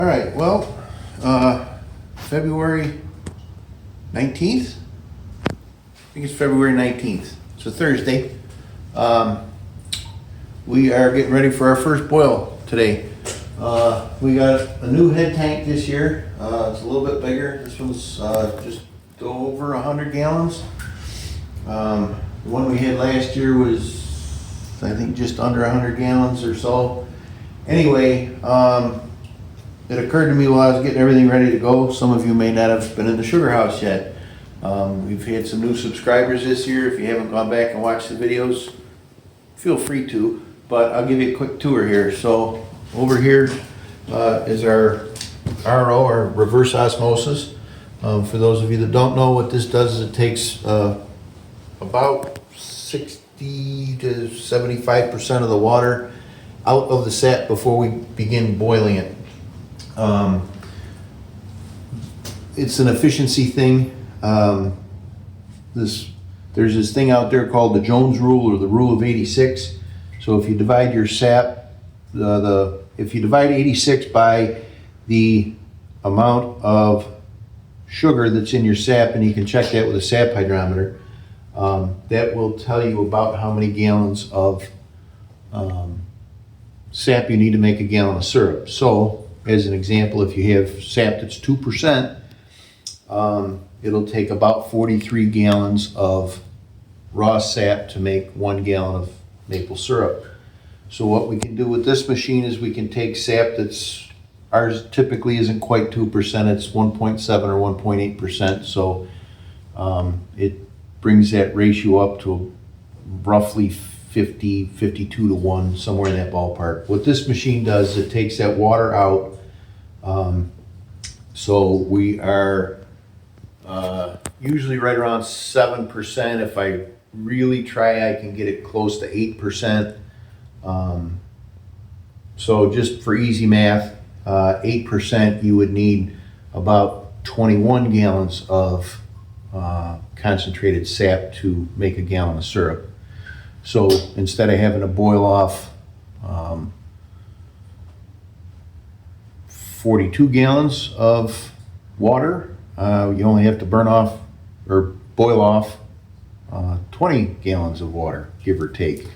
All right, well, February 19th? I think it's February 19th. It's a Thursday. We are getting ready for our first boil today. We got a new head tank this year. It's a little bit bigger. This one's just over 100 gallons. The one we had last year was, I think, just under 100 gallons or so. Anyway, it occurred to me while I was getting everything ready to go, some of you may not have been in the sugar house yet. We've had some new subscribers this year. If you haven't gone back and watched the videos, feel free to, but I'll give you a quick tour here. So over here is our RO, or reverse osmosis. For those of you that don't know, what this does is it takes about 60 to 75% of the water out of the sap before we begin boiling it. It's an efficiency thing. There's this thing out there called the Jones rule, or the rule of 86. So if you divide your sap, if you divide 86 by the amount of sugar that's in your sap, and you can check that with a sap hydrometer, that will tell you about how many gallons of sap you need to make a gallon of syrup. So as an example, if you have sap that's 2%, it'll take about 43 gallons of raw sap to make 1 gallon of maple syrup. So what we can do with this machine is we can take sap that's, ours typically isn't quite 2%, it's 1.7 or 1.8%. So it brings that ratio up to roughly 50, 52 to 1, somewhere in that ballpark. What this machine does is it takes that water out. So we are usually right around 7%. If I really try, I can get it close to 8%. So just for easy math, 8%, you would need about 21 gallons of concentrated sap to make a gallon of syrup. So instead of having to boil off 42 gallons of water, you only have to burn off or boil off 20 gallons of water, give or take.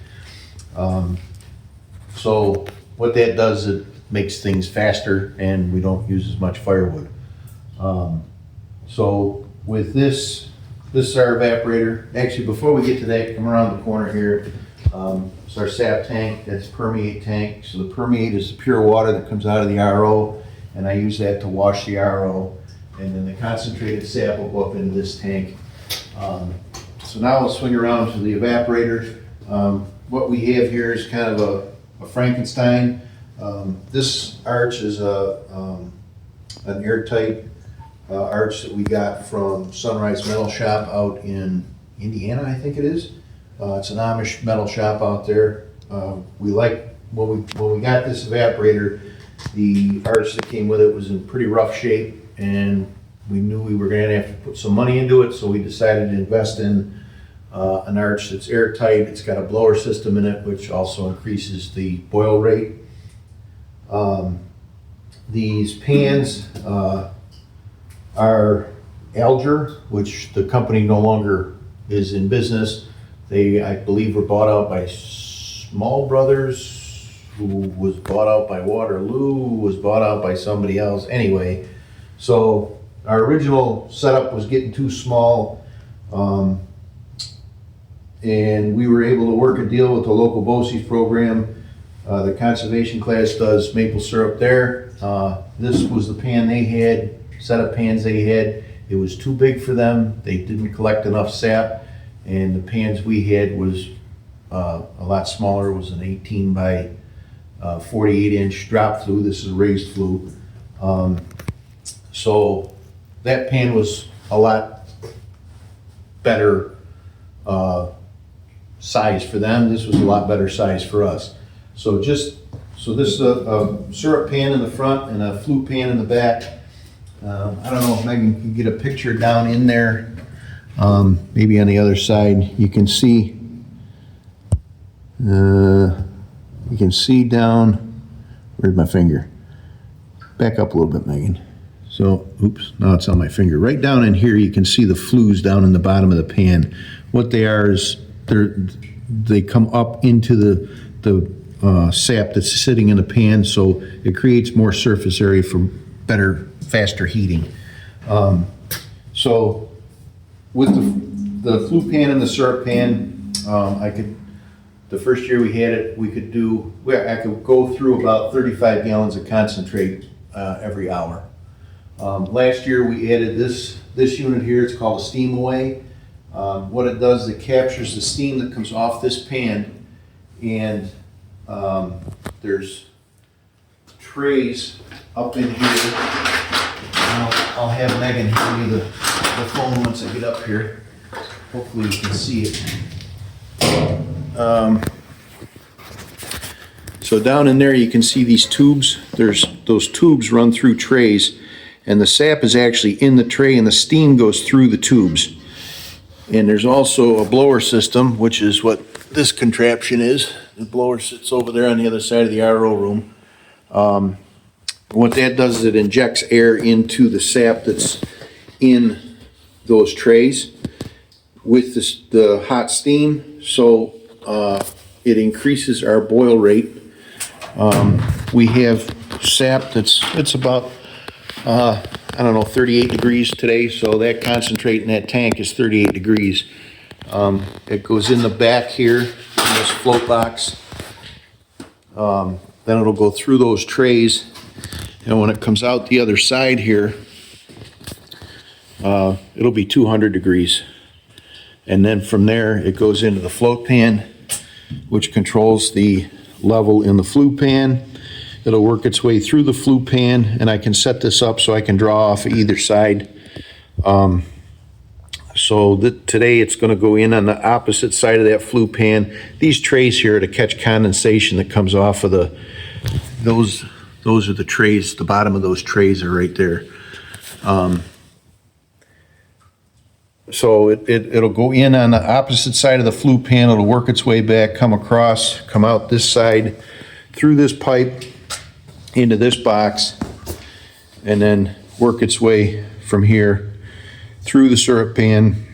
So what that does, it makes things faster and we don't use as much firewood. So with this is our evaporator. Actually, before we get to that, come around the corner here. It's our sap tank. That's permeate tank. So the permeate is the pure water that comes out of the RO, and I use that to wash the RO. And then the concentrated sap will go up into this tank. So now we'll swing around to the evaporator. What we have here is kind of a Frankenstein. This arch is an airtight arch that we got from Sunrise Metal Shop out in Indiana, I think it is. It's an Amish metal shop out there. We like, when we got this evaporator, the arch that came with it was in pretty rough shape, and we knew we were going to have to put some money into it, so we decided to invest in an arch that's airtight. It's got a blower system in it, which also increases the boil rate. These pans are Alger, which the company no longer is in business. They, I believe, were bought out by Small Brothers, who was bought out by Waterloo, who was bought out by somebody else. Anyway, so our original setup was getting too small, and we were able to work a deal with the local BOCES program. The conservation class does maple syrup there. This was the pan they had, set of pans they had. It was too big for them. They didn't collect enough sap, and the pans we had was a lot smaller. It was an 18 by 48 inch drop flue. This is a raised flue. So that pan was a lot better size for them. This was a lot better size for us. So this is a syrup pan in the front and a flue pan in the back. I don't know if Megan can get a picture down in there. Maybe on the other side, you can see down, where's my finger? Back up a little bit, Megan. So, oops, now it's on my finger. Right down in here, you can see the flues down in the bottom of the pan. What they are is they come up into the sap that's sitting in the pan, so it creates more surface area for better, faster heating. So with the flue pan and the syrup pan, the first year we had it, I could go through about 35 gallons of concentrate every hour. Last year we added this unit here. It's called a steam away. What it does, it captures the steam that comes off this pan, and there's trays up in here. I'll have Megan hand me the phone once I get up here. Hopefully you can see it. So down in there you can see these tubes. Those tubes run through trays, and the sap is actually in the tray and the steam goes through the tubes. And there's also a blower system, which is what this contraption is. The blower sits over there on the other side of the RO room. What that does is it injects air into the sap that's in those trays with the hot steam, so it increases our boil rate. We have sap it's about 38 degrees today, so that concentrate in that tank is 38 degrees. It goes in the back here in this float box. Then it'll go through those trays, and when it comes out the other side here, it'll be 200 degrees. And then from there, it goes into the float pan, which controls the level in the flue pan. It'll work its way through the flue pan, and I can set this up so I can draw off either side. Today it's going to go in on the opposite side of that flue pan. These trays here are to catch condensation that comes off of those are the trays. The bottom of those trays are right there. So it'll go in on the opposite side of the flue pan. It'll work its way back, come across, come out this side, through this pipe, into this box, and then work its way from here through the syrup pan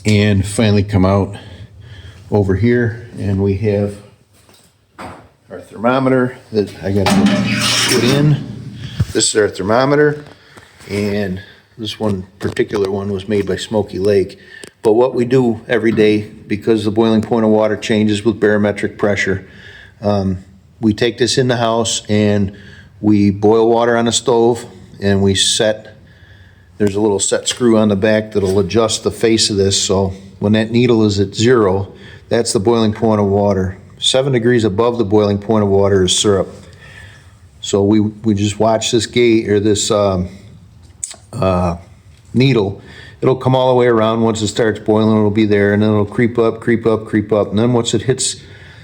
and finally come out over here. And we have our thermometer that I got to put in. This is our thermometer, and this one particular one was made by Smoky Lake. But what we do every day, because the boiling point of water changes with barometric pressure, we take this in the house and we boil water on the stove, and there's a little set screw on the back that'll adjust the face of this. So when that needle is at 0, that's the boiling point of water. 7 degrees above the boiling point of water is syrup. So we just watch this gauge, or this needle. It'll come all the way around. Once it starts boiling, it'll be there, and then it'll creep up, creep up, creep up. And then once it hits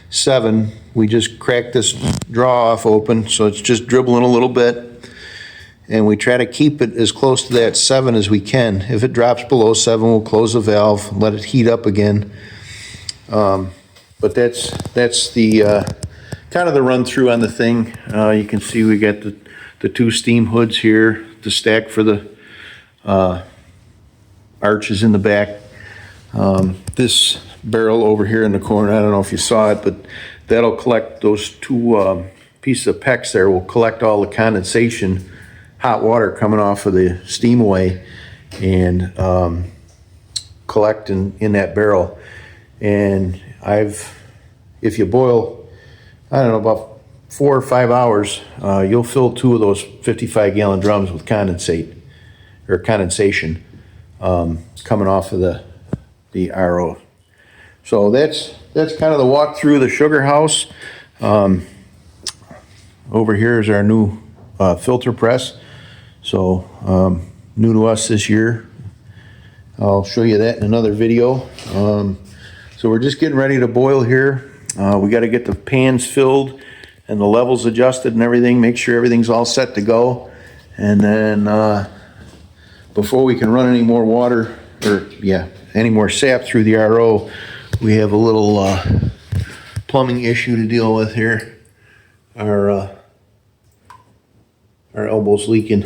7, we just crack this draw off open, so it's just dribbling a little bit, and we try to keep it as close to that 7 as we can. If it drops below 7, we'll close the valve, let it heat up again. But that's the kind of the run through on the thing. You can see we got the 2 steam hoods here, the stack for the arches in the back. This barrel over here in the corner, I don't know if you saw it, but that'll collect those 2 pieces of PEX there, will collect all the condensation, hot water coming off of the steam away, and collect in that barrel. And if you boil, I don't know, about 4 or 5 hours, you'll fill 2 of those 55-gallon drums with condensate, or condensation, coming off of the RO. So that's kind of the walk through the sugar house. Over here is our new filter press. So new to us this year. I'll show you that in another video. So we're just getting ready to boil here. We got to get the pans filled and the levels adjusted and everything, make sure everything's all set to go. And then before we can run any more water, any more sap through the RO, we have a little our elbow's leaking.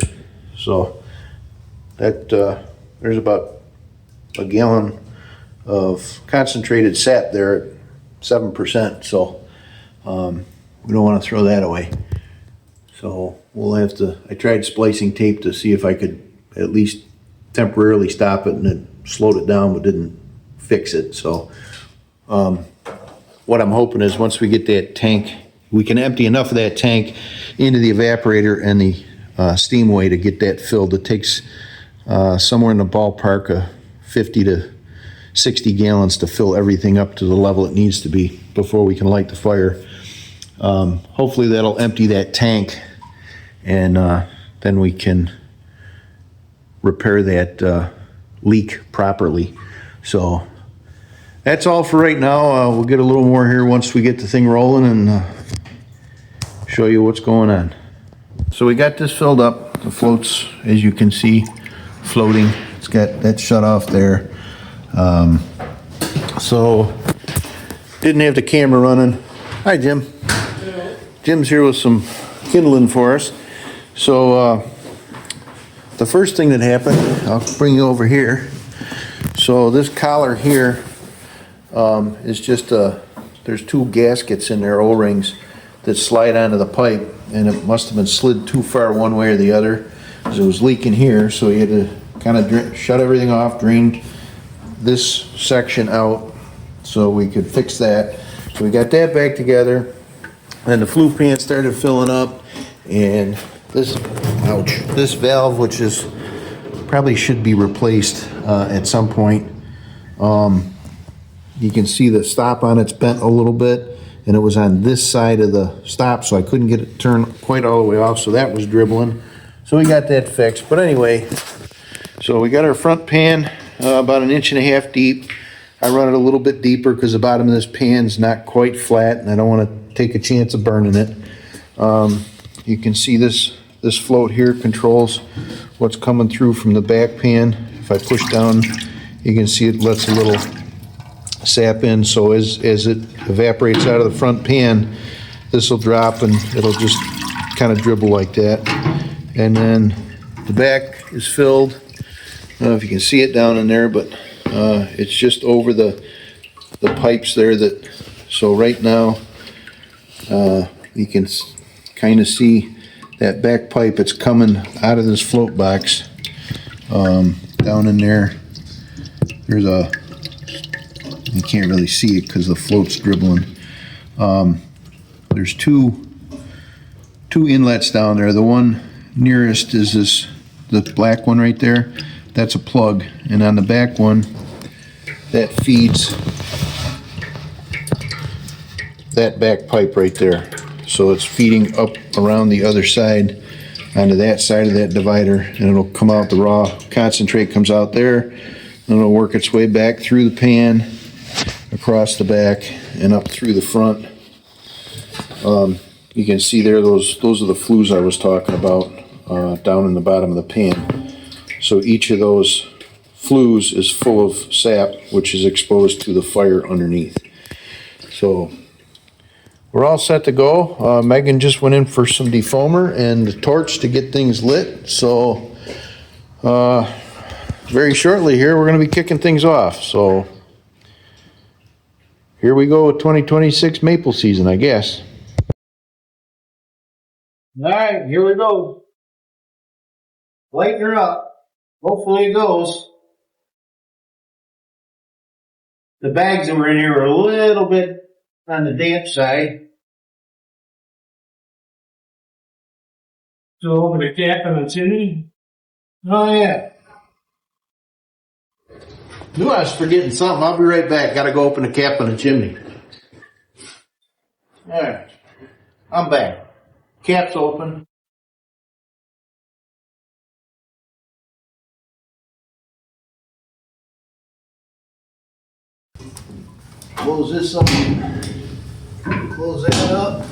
So that there's about a gallon of concentrated sap there at 7%. So we don't want to throw that away. So we'll have to, I tried splicing tape to see if I could at least temporarily stop it, and it slowed it down but didn't fix it. So what I'm hoping is once we get that tank, we can empty enough of that tank into the evaporator and the steamway to get that filled. It takes somewhere in the ballpark of 50 to 60 gallons to fill everything up to the level it needs to be before we can light the fire. Hopefully that'll empty that tank, and then we can repair that leak properly. So that's all for right now. We'll get a little more here once we get the thing rolling and show you what's going on. So we got this filled up. The floats, as you can see, floating. It's got that shut off there. So didn't have the camera running. Hi, Jim. Hello. Jim's here with some kindling for us. So the first thing that happened, I'll bring you over here. So this collar here is just there's two gaskets in there, O-rings, that slide onto the pipe, and it must have been slid too far one way or the other because it was leaking here. So you had to kind of shut everything off, drain this section out so we could fix that. So we got that back together, and the flue pan started filling up, and this, ouch, this valve, which is probably should be replaced at some point. You can see the stop on it's bent a little bit, and it was on this side of the stop, so I couldn't get it turned quite all the way off, so that was dribbling. So we got that fixed. But anyway, so we got our front pan about 1.5 inches deep. I run it a little bit deeper because the bottom of this pan's not quite flat, and I don't want to take a chance of burning it. You can see this float here controls what's coming through from the back pan. If I push down, you can see it lets a little sap in, so as it evaporates out of the front pan, this will drop and it'll just kind of dribble like that. And then the back is filled. I don't know if you can see it down in there, but it's just over the pipes there. That so right now you can kind of see that back pipe. It's coming out of this float box down in there. There's a, you can't really see it because the float's dribbling. There's two inlets down there. The one nearest is the black one right there. That's a plug, and on the back one, that feeds that back pipe right there. So it's feeding up around the other side onto that side of that divider, and it'll come out, the raw concentrate comes out there, and it'll work its way back through the pan, across the back, and up through the front. You can see there, those are the flues I was talking about down in the bottom of the pan. So each of those flues is full of sap, which is exposed to the fire underneath. So we're all set to go. Megan just went in for some defoamer and a torch to get things lit. So very shortly here, we're going to be kicking things off. So here we go with 2026 maple season, I guess. All right, here we go. Lighten her up. Hopefully it goes. The bags that were in here were a little bit on the damp side. So open the cap on the chimney. Oh yeah. Knew I was forgetting something. I'll be right back. Gotta go open the cap on the chimney. Alright. I'm back. Cap's open. Close this up. Close that up.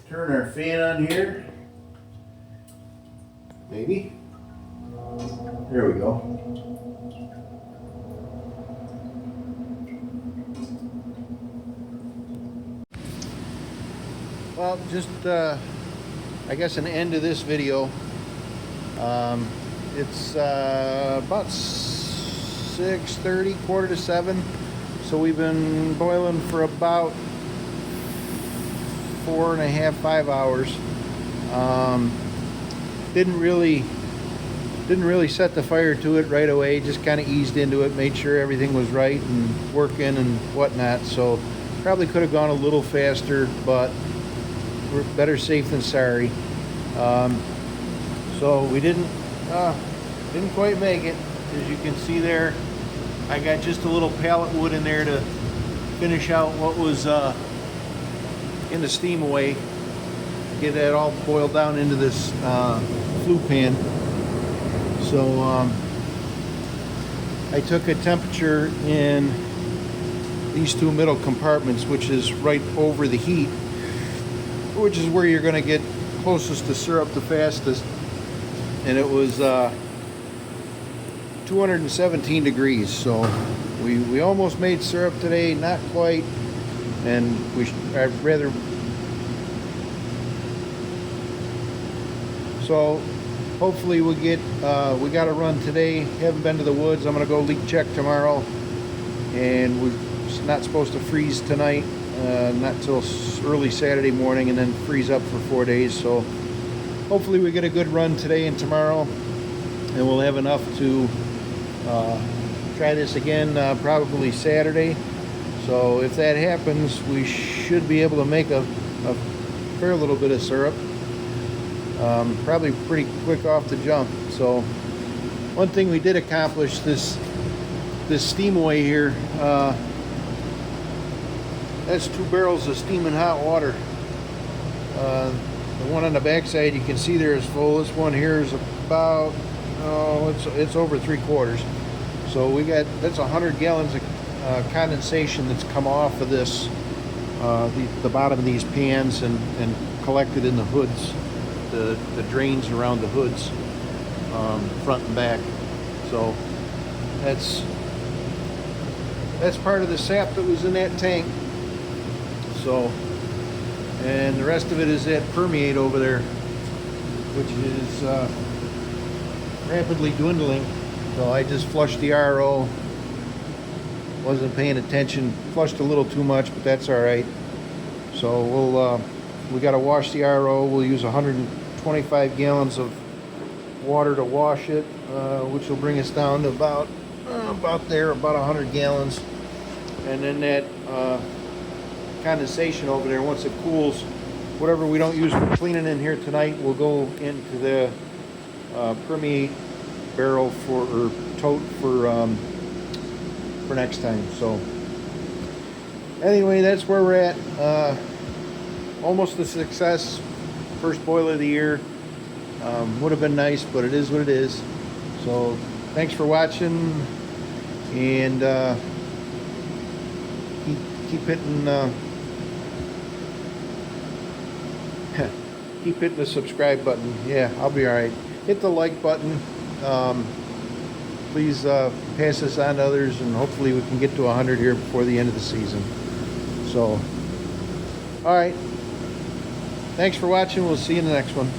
Turn our fan on here. Maybe. There we go. Well, just I guess, an end to this video. It's about 6:30, quarter to 7. So we've been boiling for about 4.5, 5 hours. Didn't really set the fire to it right away. Just kind of eased into it, made sure everything was right and working and whatnot. So probably could have gone a little faster, but we're better safe than sorry. So we didn't quite make it. As you can see there, I got just a little pallet wood in there to finish out what was in the steam away. Get that all boiled down into this flue pan. So I took a temperature in these two middle compartments, which is right over the heat, which is where you're going to get closest to syrup the fastest. And it was 217 degrees. So we almost made syrup today, not quite. And I'd rather. So hopefully we'll get, we got a run today. Haven't been to the woods. I'm going to go leak check tomorrow. And it's not supposed to freeze tonight, not till early Saturday morning, and then freeze up for 4 days. So hopefully we get a good run today and tomorrow, and we'll have enough to try this again probably Saturday. So if that happens, we should be able to make a fair little bit of syrup. Probably pretty quick off the jump. So one thing we did accomplish, this steam away here, that's 2 barrels of steaming hot water. The one on the back side you can see there is full. This one here is about, it's over 3/4. So we got, that's 100 gallons of condensation that's come off of this, the bottom of these pans and collected in the hoods, the drains around the hoods, front and back. So that's part of the sap that was in that tank. So, and the rest of it is that permeate over there, which is rapidly dwindling. So I just flushed the RO. Wasn't paying attention. Flushed a little too much, but that's all right. So we got to wash the RO. We'll use 125 gallons of water to wash it, which will bring us down to about 100 gallons. And then that condensation over there, once it cools, whatever we don't use for cleaning in here tonight will go into the permeate barrel or tote for next time. So anyway, that's where we're at. Almost a success. First boil of the year. Would have been nice, but it is what it is. So thanks for watching, and keep hitting keep hitting the subscribe button. Yeah, I'll be all right. Hit the like button. Please pass this on to others, and hopefully we can get to 100 here before the end of the season. So, all right. Thanks for watching. We'll see you in the next one.